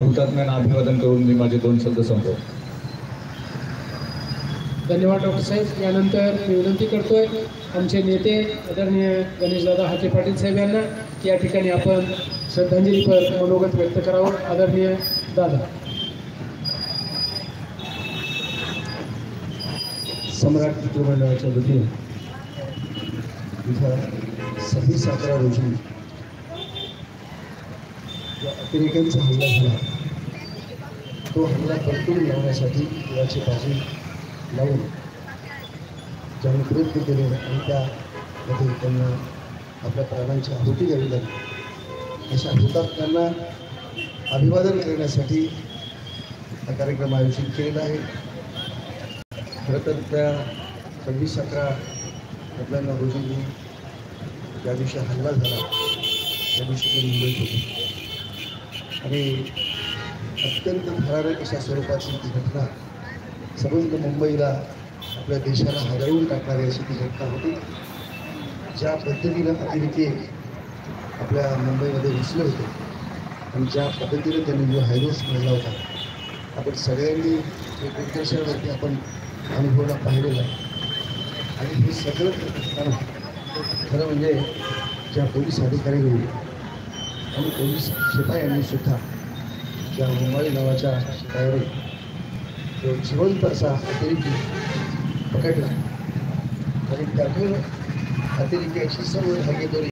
हुतात्म्यांना अभिवादन करून मी माझे 2 शब्द संपवतो. धन्यवाद डॉक्टर साहेब. यानंतर मी विनंती करतोय आमचे नेते आदरणीय गणेशदादा हाके पाटील साहेब यांना या ठिकाणी आपण श्रद्धांजलीपर मनोगत व्यक्त करावं. आदरणीय दादा. सम्राट चित्रमंडळाच्या वतीने इथं 26/11 रोजी जो अतिरेक्यांचा हल्ला झाला तो हल्ला परतून लावण्यासाठी देवाची बाजू लावून ज्यांनी प्रयत्न केले आणि त्यामध्ये त्यांना आपल्या प्राणांची आहुती द्यावी लागली अशा हुतात्म्यांना अभिवादन करण्यासाठी हा कार्यक्रम आयोजित केलेला आहे. खरं तर त्या 26/11 रोजी ज्या दिवशी हल्ला झाला त्या दिवशी ते मुंबईत होते आणि अत्यंत थरारक अशा स्वरूपाची ती घटना समग्र मुंबईला आपल्या देशाला हादरवून टाकणारी अशी ती घटना होती. ज्या पद्धतीनं अतिरेकी आपल्या मुंबईमध्ये घुसले होते आणि ज्या पद्धतीने त्यांनी जो हायरोस मिळला होता आपण सगळ्यांनी दूरदर्शनावरती आपण अनुभवला पाहिलेला आहे. आणि हे सगळं खरं म्हणजे ज्या पोलीस अधिकाऱ्यांनी आणि पोलीस शिपायांनी सुद्धा ज्या मुंबई नावाच्या शिपायाने जो जिवंत असा अतिरेकी पकडला आणि त्यातून अतिरेक्याची सर्व भागीदारी